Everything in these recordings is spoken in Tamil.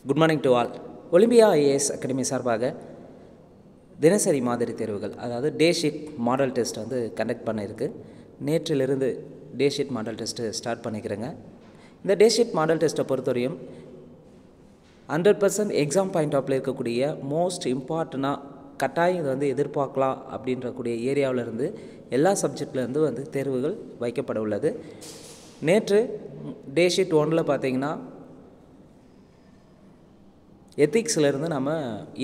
Good morning to all. Olympia IAS academy சார்பாக தினசரி மாதிரி தேர்வுகள், அதாவது டே ஷீட் மாடல் டெஸ்ட் வந்து கண்டக்ட் பண்ணியிருக்கு. நேற்றிலிருந்து டே ஷீட் மாடல் டெஸ்ட்டு ஸ்டார்ட் பண்ணிக்கிறேங்க. இந்த டே ஷீட் மாடல் டெஸ்ட்டை பொறுத்தவரையும் 100% எக்ஸாம் பாயிண்ட் ஆஃப்ல இருக்கக்கூடிய மோஸ்ட் இம்பார்ட்டண்ட்டாக கட்டாயம் இது வந்து எதிர்பார்க்கலாம் அப்படின்றக்கூடிய ஏரியாவிலேருந்து எல்லா சப்ஜெக்ட்லேருந்து வந்து தேர்வுகள் வைக்கப்பட உள்ளது. நேற்று டே ஷீட் 1ல் பார்த்தீங்கன்னா எத்திக்ஸ்லேருந்து நம்ம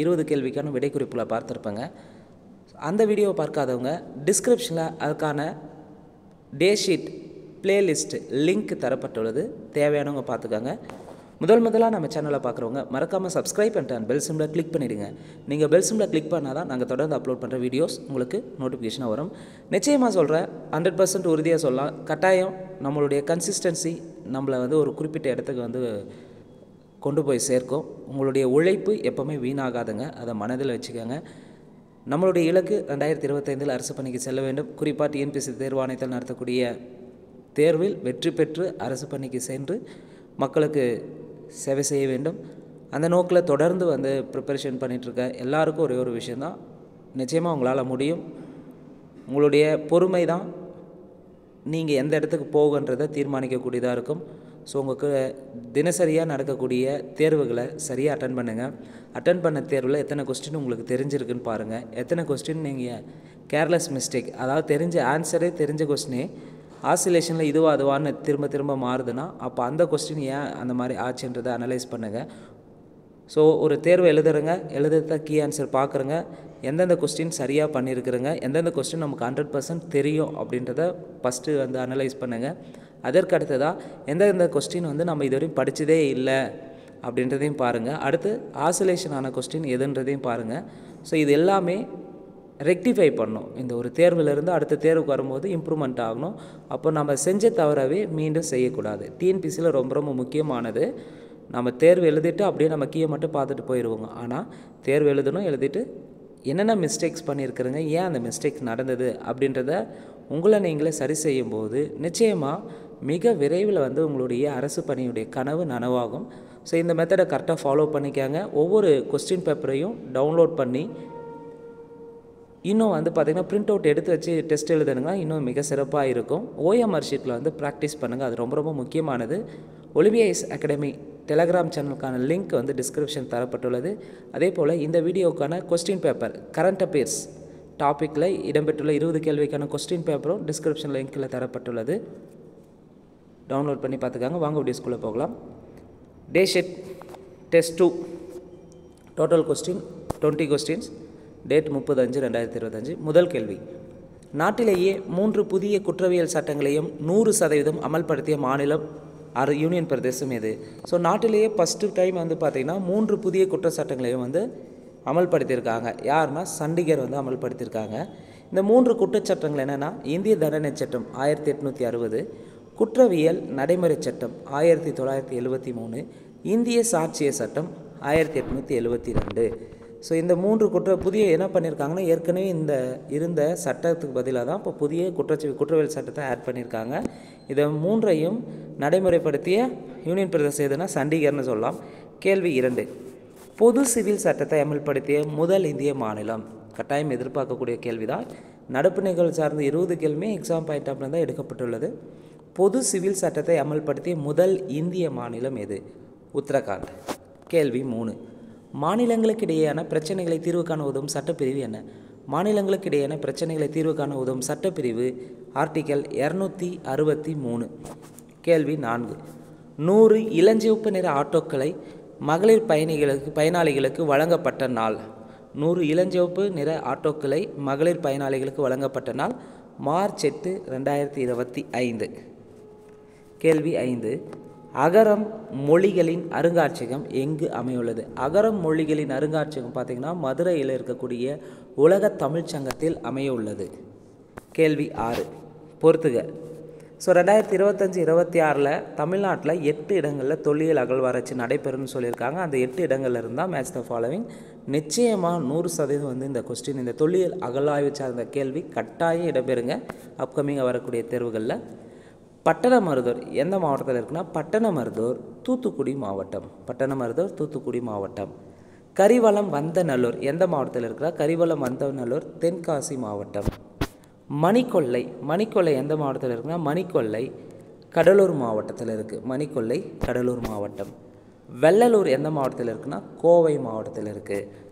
20 கேள்விக்கான விடைக்குறிப்புகளை பார்த்துருப்பேங்க. அந்த வீடியோவை பார்க்காதவங்க டிஸ்கிரிப்ஷனில் அதுக்கான டே ஷீட் பிளேலிஸ்ட் லிங்க் தரப்பட்டுள்ளது, தேவையானவங்க பார்த்துக்கோங்க. முதலாக நம்ம சேனலை பார்க்குறவங்க மறக்காமல் சப்ஸ்கிரைப் பண்ணிட்டு பெல் சிம்பிளை கிளிக் பண்ணிவிடுங்க. நீங்கள் பெல் சிம்பிளை கிளிக் பண்ணால் தான் நாங்கள் தொடர்ந்து அப்லோட் பண்ணுற வீடியோஸ் உங்களுக்கு நோட்டிஃபிகேஷனாக வரும். நிச்சயமாக சொல்கிறேன், 100% உறுதியாக சொல்லலாம், கட்டாயம் நம்மளுடைய கன்சிஸ்டன்சி நம்மளை வந்து ஒரு குறிப்பிட்ட இடத்துக்கு வந்து கொண்டு போய் சேர்க்கும். உங்களுடைய உழைப்பு எப்போவுமே வீணாகாதுங்க, அதை மனதில் வச்சுக்கோங்க. நம்மளுடைய இலக்கு 2025 அரசு பணிக்கு செல்ல வேண்டும். குறிப்பாக டிஎன்பிஎஸ்சி தேர்வாணையத்தில் நடத்தக்கூடிய தேர்வில் வெற்றி பெற்று அரசு பணிக்கு சென்று மக்களுக்கு சேவை செய்ய வேண்டும். அந்த நோக்கில் தொடர்ந்து வந்து ப்ரிப்பரேஷன் பண்ணிகிட்ருக்க எல்லாருக்கும் ஒரே ஒரு விஷயந்தான், நிச்சயமாக உங்களால் முடியும். உங்களுடைய பொறுமை தான் நீங்கள் எந்த இடத்துக்கு போகுன்றதை தீர்மானிக்கக்கூடியதாக இருக்கும். ஸோ உங்களுக்கு தினசரியாக நடக்கக்கூடிய தேர்வுகளை சரியாக அட்டன் பண்ணுங்கள். அட்டன் பண்ண தேர்வில் எத்தனை கொஸ்டின் உங்களுக்கு தெரிஞ்சிருக்குன்னு பாருங்கள். எத்தனை கொஸ்டின் நீங்கள் கேர்லெஸ் மிஸ்டேக், அதாவது தெரிஞ்ச ஆன்சரே தெரிஞ்ச கொஸ்டினே ஆசிலேஷனில் இதுவா அதுவான்னு திரும்ப மாறுதுன்னா அப்போ அந்த கொஸ்டின் ஏன் அந்த மாதிரி ஆச்சுன்றதை அனலைஸ் பண்ணுங்கள். ஸோ ஒரு தேர்வு எழுதுறத கீ ஆன்சர் பார்க்குறங்க, எந்தெந்த கொஸ்டின் சரியாக பண்ணியிருக்கிறங்க, எந்தெந்த கொஸ்டின் நமக்கு 100% தெரியும் அப்படின்றத ஃபஸ்ட்டு வந்து அனலைஸ் பண்ணுங்கள். அதற்கு அடுத்ததாக எந்தெந்த கொஸ்டின் வந்து நம்ம இதுவரையும் படித்ததே இல்லை அப்படின்றதையும் பாருங்கள். அடுத்து ஆசிலேஷன் ஆன கொஸ்டின் எதுன்றதையும் பாருங்கள். ஸோ இது எல்லாமே ரெக்டிஃபை பண்ணணும். இந்த ஒரு தேர்விலிருந்து அடுத்த தேர்வுக்கு வரும்போது இம்ப்ரூவ்மெண்ட் ஆகணும். அப்போ நம்ம செஞ்ச தவறவே மீண்டும் செய்யக்கூடாது. டிஎன்பிசியில் ரொம்ப முக்கியமானது, நம்ம தேர்வு எழுதிட்டு அப்படியே நம்ம கீயை மட்டும் பார்த்துட்டு போயிடுவோங்க. ஆனால் தேர்வு எழுதிட்டு என்னென்ன மிஸ்டேக்ஸ் பண்ணியிருக்கிறீங்க, ஏன் அந்த மிஸ்டேக்ஸ் நடந்தது அப்படின்றத உங்களை நீங்களே சரி செய்யும்போது நிச்சயமாக மிக விரைவில் வந்து உங்களுடைய அரசு பணியுடைய கனவு நனவாகும். ஸோ இந்த மெத்தடை கரெக்டாக ஃபாலோ பண்ணிக்காங்க. ஒவ்வொரு கொஸ்டின் பேப்பரையும் டவுன்லோட் பண்ணி இன்னும் வந்து பார்த்திங்கன்னா பிரிண்ட் அவுட் எடுத்து வச்சு டெஸ்ட் எழுதுனுங்கன்னா இன்னும் மிக சிறப்பாக இருக்கும். ஓஎம்ஆர் ஷீட்டில் வந்து ப்ராக்டிஸ் பண்ணுங்கள், அது ரொம்ப முக்கியமானது. ஒலிம்பியா ஐஏஎஸ் அகாடமி டெலகிராம் சேனலுக்கான லிங்க் வந்து டிஸ்கிரிப்ஷன் தரப்பட்டுள்ளது. அதே போல் இந்த வீடியோக்கான கொஸ்டின் பேப்பர் கரண்ட் அஃபேர்ஸ் டாப்பிக்கில் இடம்பெற்றுள்ள 20 கேள்விக்கான கொஸ்டின் பேப்பரும் டிஸ்கிரிப்ஷன் லிங்க்கில் தரப்பட்டுள்ளது, டவுன்லோட் பண்ணி பார்த்துக்காங்க. வாங்க வீடியோஸ்குள்ளே போகலாம். Day sheet test 2 total question 20 questions, date 30/5/2025. முதல் கேள்வி, நாட்டிலேயே 3 புதிய குற்றவியல் சட்டங்களையும் 100% அமல்படுத்திய மாநிலம் யூனியன் பிரதேசம் எது? ஸோ நாட்டிலேயே ஃபஸ்ட்டு டைம் வந்து பார்த்திங்கன்னா 3 புதிய குற்ற சட்டங்களையும் வந்து அமல்படுத்தியிருக்காங்க. யாருன்னா சண்டிகர் வந்து அமல்படுத்தியிருக்காங்க. இந்த 3 குற்றச்சட்டங்கள் என்னென்னா, இந்திய தண்டனை சட்டம் 1860, குற்றவியல் நடைமுறை சட்டம் 1973, இந்திய சாட்சிய சட்டம் 1872. ஸோ இந்த 3 புதிய என்ன பண்ணியிருக்காங்கன்னா, ஏற்கனவே இந்த இருந்த சட்டத்துக்கு பதிலாக தான் இப்போ புதிய குற்றவியல் சட்டத்தை ஆட் பண்ணியிருக்காங்க. இதை 3ஐயும் நடைமுறைப்படுத்திய யூனியன் பிரதேசம் எதுனா சண்டிகர்னு சொல்லலாம். கேள்வி 2, பொது சிவில் சட்டத்தை அமல்படுத்திய முதல் இந்திய மாநிலம்? கட்டாயம் எதிர்பார்க்கக்கூடிய கேள்வி தான். நடப்பு நிகழ்வு சார்ந்த 20 கேள்வியுமே எக்ஸாம் பாயிண்ட் ஆஃப்ல தான் எடுக்கப்பட்டுள்ளது. பொது சிவில் சட்டத்தை அமல்படுத்திய முதல் இந்திய மாநிலம் எது? உத்தரகாண்ட். கேள்வி 3, மாநிலங்களுக்கு இடையேயான பிரச்சனைகளை தீர்வு காண உதவும் சட்டப்பிரிவு என்ன? மாநிலங்களுக்கு இடையேயான பிரச்சனைகளை தீர்வு காண உதவும் சட்டப்பிரிவு ஆர்டிக்கல் 263. கேள்வி 4, 100 இளஞ்சிவப்பு நிற ஆட்டோக்களை மகளிர் பயனாளிகளுக்கு வழங்கப்பட்ட நாள்? 100 இளஞ்சிவப்பு நிற ஆட்டோக்களை மகளிர் பயனாளிகளுக்கு வழங்கப்பட்ட நாள் மார்ச் 8, 2025. கேள்வி 5, அகரம் மொழிகளின் அருங்காட்சியகம் எங்கு அமையுள்ளது? அகரம் மொழிகளின் அருங்காட்சியகம் பார்த்திங்கன்னா மதுரையில் இருக்கக்கூடிய உலக தமிழ் சங்கத்தில் அமைய உள்ளது. கேள்வி 6, பொறுத்துக. ஸோ 2025-26 தமிழ்நாட்டில் 8 இடங்களில் தொல்லியல் அகழ்வாராய்ச்சி நடைபெறும்னு சொல்லியிருக்காங்க. அந்த 8 இடங்கள்ல இருந்தால் மேட்ச் த ஃபாலோவிங். நிச்சயமாக 100% வந்து இந்த கொஸ்டின், இந்த தொல்லியல் அகழாய்வு சார்ந்த கேள்வி கட்டாயம் இடம்பெறுங்க அப்கமிங்காக வரக்கூடிய தேர்வுகளில். பட்டணமருதூர் எந்த மாவட்டத்தில் இருக்குன்னா பட்டணமருதூர் தூத்துக்குடி மாவட்டம். பட்டணமருதூர் தூத்துக்குடி மாவட்டம். கரிவலம் வந்தநல்லூர் எந்த மாவட்டத்தில் இருக்கிறா? கரிவலம் வந்தநல்லூர் தென்காசி மாவட்டம். மணிக்கொல்லை எந்த மாவட்டத்தில் இருக்குன்னா மணிக்கொல்லை கடலூர் மாவட்டத்தில் இருக்குது. மணிக்கொல்லை கடலூர் மாவட்டம். வெள்ளலூர் எந்த மாவட்டத்தில் இருக்குன்னா கோவை மாவட்டத்தில் இருக்குது.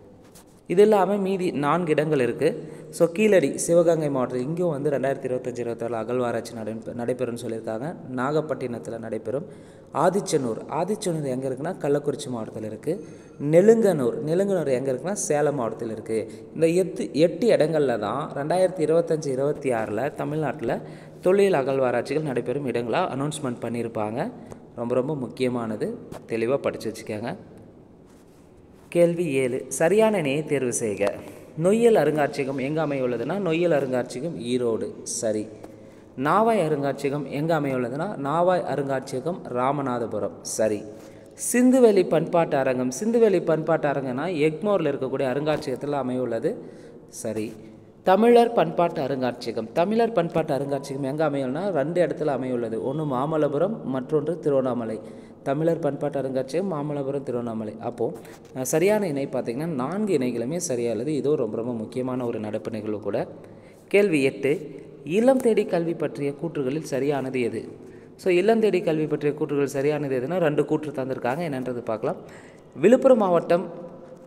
இது இல்லாமல் மீதி 4 இடங்கள் இருக்குது. ஸோ கீழடி சிவகங்கை மாவட்டத்தில் இங்கேயும் வந்து 2025-26 அகழ்வாராய்ச்சி நடைபெறும்னு சொல்லியிருக்காங்க. நாகப்பட்டினத்தில் நடைபெறும். ஆதிச்சனூர் எங்கே இருக்குன்னா கள்ளக்குறிச்சி மாவட்டத்தில் இருக்குது. நெலுங்கனூர் எங்கே இருக்குன்னா சேலம் மாவட்டத்தில் இருக்குது. இந்த 8 இடங்களில் தான் 2025-26 தமிழ்நாட்டில் தொழில் அகழ்வாராய்ச்சிகள் நடைபெறும் இடங்களாக அனௌன்ஸ்மெண்ட் பண்ணியிருப்பாங்க. ரொம்ப ரொம்ப முக்கியமானது, தெளிவாக படித்து வச்சுக்கோங்க. கேள்வி 7, சரியான இணையை தேர்வு செய்க. நொய்யல் அருங்காட்சியகம் எங்கே அமையுள்ளதுன்னா நொய்யல் அருங்காட்சியகம் ஈரோடு. சரி. நாவாய் அருங்காட்சியகம் எங்கே அமையுள்ளதுன்னா நாவாய் அருங்காட்சியகம் ராமநாதபுரம். சரி. சிந்துவெளி பண்பாட்டு அரங்கம்னா எக்மோரில் இருக்கக்கூடிய அருங்காட்சியகத்தில் அமையுள்ளது. சரி. தமிழர் பண்பாட்டு அருங்காட்சியகம் எங்கே அமையுள்ளனா 2 இடத்துல அமையுள்ளது. ஒன்று மாமல்லபுரம், மற்றொன்று திருவண்ணாமலை. தமிழர் பண்பாட்டு அருங்காட்சியகம் மாமல்லபுரம், திருவண்ணாமலை. அப்போது சரியான இணை பார்த்திங்கன்னா 4 இணைகளுமே சரியானது. இதுவும் ரொம்ப ரொம்ப முக்கியமான ஒரு நடப்பு நிகழ்வு கூட. கேள்வி 8, இல்லம் தேடி கல்வி பற்றிய கூற்றுகளில் சரியானது எது? ஸோ இல்லம் தேடி கல்வி பற்றிய கூற்றுகள் சரியானது எதுனா 2 கூற்று தந்திருக்காங்க. என்னன்றது பார்க்கலாம். விழுப்புரம் மாவட்டம்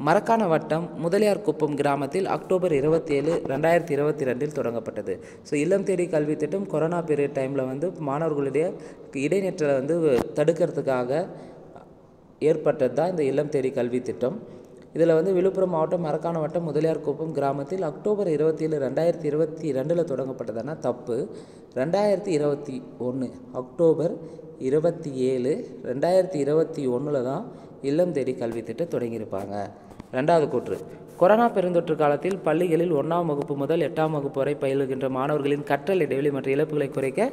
மரக்கான வட்டம் முதலியார்குப்பம் கிராமத்தில் அக்டோபர் 27, 2022 தொடங்கப்பட்டது. ஸோ இல்லம் தேடி கல்வி திட்டம் கொரோனா பீரியட் டைமில் வந்து மாணவர்களுடைய இடைநிற்றலை வந்து தடுக்கிறதுக்காக ஏற்பட்டது தான் இந்த இல்லம் தேடி கல்வி திட்டம். இதில் வந்து விழுப்புரம் மாவட்டம் மரக்கான வட்டம் முதலியார்குப்பம் கிராமத்தில் அக்டோபர் 27, 2022 தொடங்கப்பட்டதுன்னா தப்பு. 2021 அக்டோபர் 27, 2021 தான் இல்லம் தேடி கல்வி திட்டம் தொடங்கியிருப்பாங்க. 2வது கூற்று, கொரோனா பெருந்தொற்று காலத்தில் பள்ளிகளில் 1ஆம் வகுப்பு முதல் 8ஆம் வகுப்பு வரை பயிலுகின்ற மாணவர்களின் கற்றல் இடைவெளி மற்றும் இழப்புகளை குறைக்க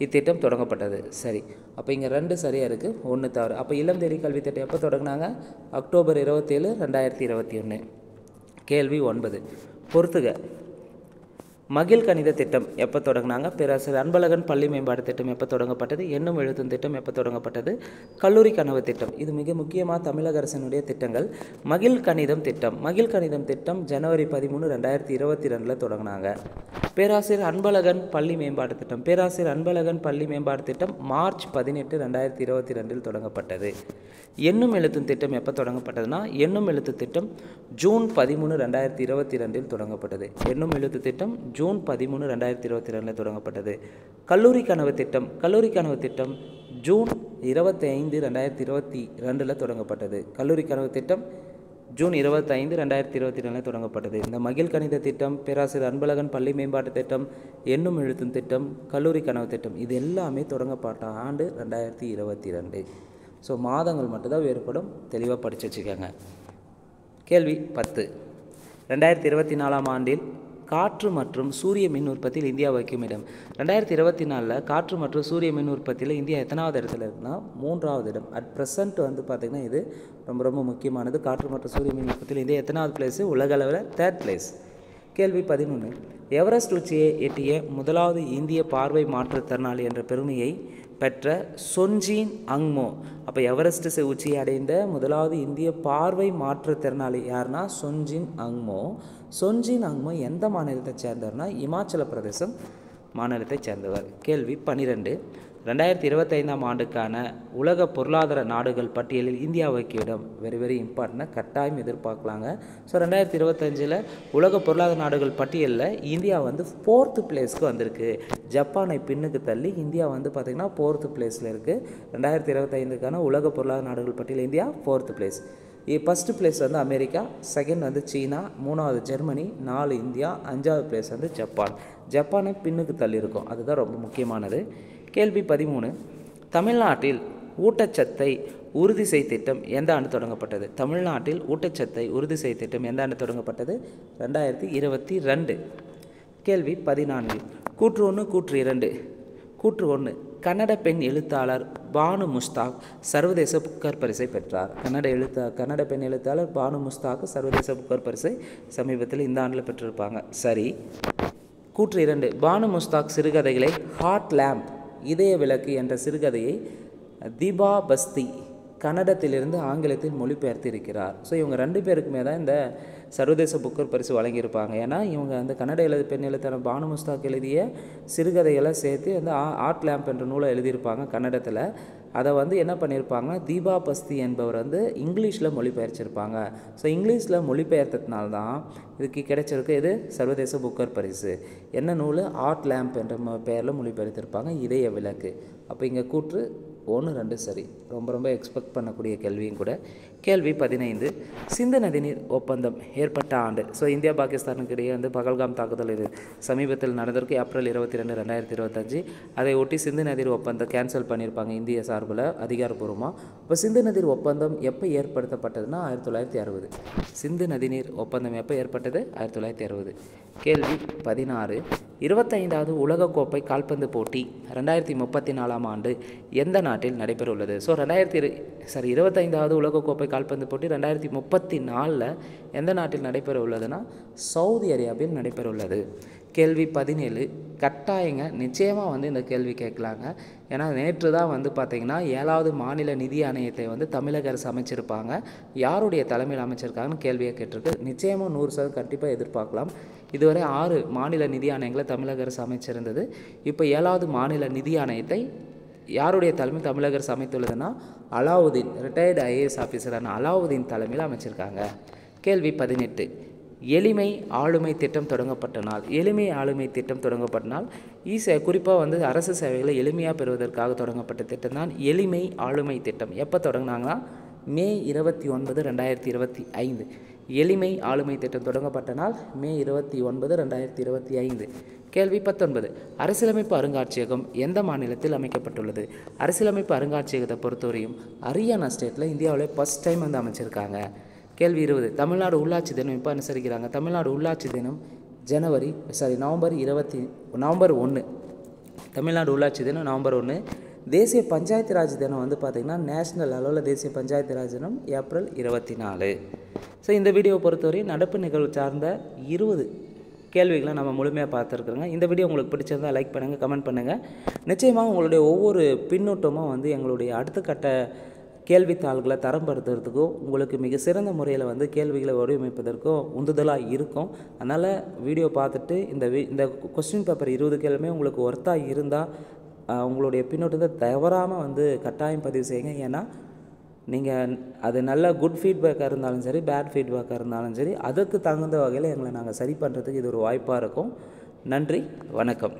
இத்திட்டம் தொடங்கப்பட்டது. சரி. அப்போ இங்கே 2 சரியாக இருக்குது, 1 தவறு. அப்போ இல்லம் தேடி கல்வி திட்டம் எப்போ தொடங்கினாங்க? அக்டோபர் 27, 2021. கேள்வி 9, பொறுத்துக. மகிழ் கணித திட்டம் எப்போ தொடங்கினாங்க? பேராசிரியர் அன்பழகன் பள்ளி மேம்பாடு திட்டம் எப்போ தொடங்கப்பட்டது? எண்ணும் எழுத்தும் திட்டம் எப்போ தொடங்கப்பட்டது? கல்லூரி கனவு திட்டம். இது மிக முக்கியமாக தமிழக அரசினுடைய திட்டங்கள். மகிழ் கணிதம் திட்டம் ஜனவரி 13, 2022 தொடங்கினாங்க. பேராசிரியர் அன்பழகன் பள்ளி மேம்பாடு திட்டம் மார்ச் 18, 2022 தொடங்கப்பட்டது. எண்ணும் எழுத்தும் திட்டம் எப்போ தொடங்கப்பட்டதுன்னா எண்ணும் எழுத்து திட்டம் ஜூன் 13, 2022 தொடங்கப்பட்டது. எண்ணும் எழுத்து திட்டம் ஜூன் 13, 2022 தொடங்கப்பட்டது. கல்லூரி கனவு திட்டம் ஜூன் 25, 2022 தொடங்கப்பட்டது. கல்லூரி கனவு திட்டம் ஜூன் 25, 2022 தொடங்கப்பட்டது. இந்த மகிழ் கணித திட்டம், பேராசிரியர் அன்பழகன் பள்ளி மேம்பாட்டு திட்டம், எண்ணும் எழுத்தும் திட்டம், கல்லூரி கனவு திட்டம் இது எல்லாமே தொடங்கப்பட்ட ஆண்டு 2022. ஸோ மாதங்கள் மட்டும்தான் வேறுபடும், தெளிவாக படித்து வச்சுக்கோங்க. கேள்வி 10, 2024 ஆண்டில் காற்று மற்றும் சூரிய மின் உற்பத்தியில் இந்தியா வகிக்கும் இடம். 2024 காற்று மற்றும் சூரிய மின் உற்பத்தியில் இந்தியா எத்தனாவது இடத்துல இருக்குன்னா 3வது இடம். அட் ப்ரெசண்ட் வந்து பார்த்திங்கன்னா இது ரொம்ப ரொம்ப முக்கியமானது. காற்று மற்றும் சூரிய மின் உற்பத்தியில் இந்தியா எத்தனாவது பிளேஸு? உலக அளவில் 3rd பிளேஸ். கேள்வி 11, எவரெஸ்ட் உச்சியை எட்டிய முதலாவது இந்திய பார்வை மாற்றுத்திறனாளி என்ற பெருமையை பெற்ற சொன்ஜின் அங்மோ. அப்போ எவரெஸ்ட் உச்சியை அடைந்த முதலாவது இந்திய பார்வை மாற்றுத்திறனாளி யாருன்னா சொன்ஜின் அங்மோ எந்த மாநிலத்தை சேர்ந்தவர்னா இமாச்சல பிரதேசம் மாநிலத்தை சேர்ந்தவர். கேள்வி 12, 2025 ஆண்டுக்கான உலக பொருளாதார நாடுகள் பட்டியலில் இந்தியா வகிக்கும் இடம். வெரி இம்பார்ட்டன்ட், கட்டாயம் எதிர்பார்க்கலாங்க. ஸோ 2025 உலக பொருளாதார நாடுகள் பட்டியலில் இந்தியா வந்து 4th பிளேஸ்க்கு வந்திருக்கு. ஜப்பானை பின்னுக்கு தள்ளி இந்தியா வந்து பார்த்திங்கன்னா 4th பிளேஸில் இருக்குது. 2025க்கான உலக பொருளாதார நாடுகள் பட்டியலில் India 4th place. First place வந்து அமெரிக்கா, செகண்ட் வந்து சீனா, 3வது ஜெர்மனி, 4 இந்தியா, 5வது பிளேஸ் வந்து ஜப்பானை பின்னுக்கு தள்ளி இருக்கும். அதுதான் ரொம்ப முக்கியமானது. கேள்வி 13, தமிழ்நாட்டில் ஊட்டச்சத்தை உறுதி செய் திட்டம் எந்த ஆண்டு தொடங்கப்பட்டது? தமிழ்நாட்டில் ஊட்டச்சத்தை உறுதி செய் திட்டம் எந்த ஆண்டு தொடங்கப்பட்டது? 2022. கேள்வி 14, கூற்று 1 கூற்று 2. கூற்று 1, கன்னட பெண் எழுத்தாளர் பானு முஸ்தாக் சர்வதேச புக்கர் பரிசை பெற்றார். கன்னட பெண் எழுத்தாளர் பானு முஸ்தாக் சர்வதேச புக்கர் பரிசை சமீபத்தில் இந்த ஆண்டில் பெற்றிருப்பாங்க. சரி. கூற்று 2, பானு முஸ்தாக் சிறுகதைகளை ஹாட் லேம்ப் இதய விளக்கு என்ற சிறுகதையை தீபா பஸ்தி கன்னடத்திலிருந்து ஆங்கிலத்தில் மொழிபெயர்த்து இருக்கிறார். ஸோ இவங்க 2 பேருக்குமே தான் இந்த சர்வதேச புக்கர் பரிசு வழங்கியிருப்பாங்க. ஏன்னா இவங்க அந்த கன்னட பெண் எழுத்தாளர் பானு முஸ்தாக் எழுதிய சிறுகதைகளை சேர்த்து அந்த ஆர்ட் லேம்ப் என்ற நூலை எழுதியிருப்பாங்க கன்னடத்தில். அதை வந்து என்ன பண்ணியிருப்பாங்க, தீபா பஸ்தி என்பவர் வந்து இங்கிலீஷில் மொழிபெயர்ச்சிருப்பாங்க. ஸோ இங்கிலீஷில் மொழிபெயர்த்ததுனால தான் இதுக்கு கிடைச்சிருக்கு இது சர்வதேச புக்கர் பரிசு. என்ன நூல்? ஆர்ட் லேம்ப் என்ற பெயரில் மொழிபெயர்த்திருப்பாங்க, இதய விளக்கு. அப்போ இங்கே கூற்று 1, 2 சரி. ரொம்ப எக்ஸ்பெக்ட் பண்ணக்கூடிய கேள்வியும் கூட. கேள்வி 15, சிந்து நதிநீர் ஒப்பந்தம் ஏற்பட்ட ஆண்டு. ஸோ இந்தியா பாகிஸ்தானுக்கு இடையே வந்து பகல்காம் தாக்குதல் இது சமீபத்தில் நடந்திருக்கு, ஏப்ரல் 22, 2025. அதை ஒட்டி சிந்து நதிநீர் ஒப்பந்தம் கேன்சல் பண்ணியிருப்பாங்க இந்திய சார்பில் அதிகாரப்பூர்வமாக. இப்போ சிந்து நதிநீர் ஒப்பந்தம் எப்போ ஏற்படுத்தப்பட்டதுன்னா 1960. சிந்து நதிநீர் ஒப்பந்தம் எப்போ ஏற்பட்டது? 1960. கேள்வி 16, 25வது உலகக்கோப்பை கால்பந்து போட்டி 2034ஆம் ஆண்டு எந்த நாட்டில் நடைபெற உள்ளது? ஸோ 25வது உலகக்கோப்பை கால்பந்து போட்டி 2034 எந்த நாட்டில் நடைபெற உள்ளதுன்னா சவுதி அரேபியாவில் நடைபெற உள்ளது. கேள்வி 17, கட்டாயங்க நிச்சயமாக வந்து இந்த கேள்வி கேட்கலாங்க. ஏன்னா நேற்று தான் வந்து பார்த்திங்கன்னா 7வது மாநில நிதி ஆணையத்தை வந்து தமிழக அரசு அமைச்சிருப்பாங்க. யாருடைய தலைமையில் அமைச்சிருக்காங்கன்னு கேள்வியை கேட்டிருக்கு. நிச்சயமாக 100% கண்டிப்பாக எதிர்பார்க்கலாம். இதுவரை 6 மாநில நிதி ஆணையங்களை தமிழக அரசு அமைச்சிருந்தது. இப்போ 7வது மாநில நிதி ஆணையத்தை யாருடைய தலைமை தமிழக அரசு அமைத்துள்ளதுன்னா அலாவுதீன், ரிட்டையர்டு ஐஏஎஸ் ஆஃபீஸரான அலாவுதீன் தலைமையில் அமைச்சிருக்காங்க. கேள்வி 18, எளிமை ஆளுமை திட்டம் தொடங்கப்பட்ட நாள். எளிமை ஆளுமை திட்டம் தொடங்கப்பட்ட நாள் குறிப்பாக வந்து அரசு சேவைகளை எளிமையாக பெறுவதற்காக தொடங்கப்பட்ட திட்டம் தான் எளிமை ஆளுமை திட்டம். எப்போ தொடங்கினாங்கன்னா மே 29, 2025. எளிமை ஆளுமை திட்டம் தொடங்கப்பட்ட நாள் மே 29, 2025. கேள்வி 19, அரசியலமைப்பு அருங்காட்சியகம் எந்த மாநிலத்தில் அமைக்கப்பட்டுள்ளது? அரசியலமைப்பு அருங்காட்சியகத்தை பொறுத்தவரையும் ஹரியானா ஸ்டேட்டில் இந்தியாவில் ஃபஸ்ட் டைம் வந்து அமைச்சிருக்காங்க. கேள்வி 20, தமிழ்நாடு உள்ளாட்சி தினம் எப்போ அனுசரிக்கிறாங்க? தமிழ்நாடு உள்ளாட்சி தினம் நவம்பர் 1. தமிழ்நாடு உள்ளாட்சி தினம் நவம்பர் 1. தேசிய பஞ்சாயத்து ராஜ் தினம் வந்து பார்த்திங்கன்னா நேஷ்னல் அளவில் தேசிய பஞ்சாயத்து ராஜ் தினம் ஏப்ரல் 24. ஸோ இந்த வீடியோவை பொறுத்தவரை நடப்பு நிகழ்வு சார்ந்த 20 கேள்விகளை நம்ம முழுமையாக பார்த்துருக்குறோங்க. இந்த வீடியோ உங்களுக்கு பிடிச்சிருந்தால் லைக் பண்ணுங்கள், கமெண்ட் பண்ணுங்கள். நிச்சயமாக உங்களுடைய ஒவ்வொரு பின்னூட்டமும் வந்து எங்களுடைய அடுத்த கட்ட கேள்வித்தாள்களை தரப்படுத்துறதுக்கும் உங்களுக்கு மிக சிறந்த முறையில் வந்து கேள்விகளை வடிவமைப்பதற்கும் உந்துதலாக இருக்கும். அதனால் வீடியோ பார்த்துட்டு இந்த கொஸ்டின் பேப்பர் 20 கேள்வியுமே உங்களுக்கு ஒர்த்தாக இருந்தால் உங்களுடைய பின்னோட்டத்தை தவறாமல் வந்து கட்டாயம் பதிவு செய்யுங்க. ஏன்னா நீங்கள் அது நல்ல குட் ஃபீட்பேக்காக இருந்தாலும் சரி, பேட் ஃபீட்பேக்காக இருந்தாலும் சரி, அதுக்கு தகுந்த வகையில் எங்களை நாங்கள் சரி பண்ணுறதுக்கு இது ஒரு வாய்ப்பாக இருக்கும். நன்றி, வணக்கம்.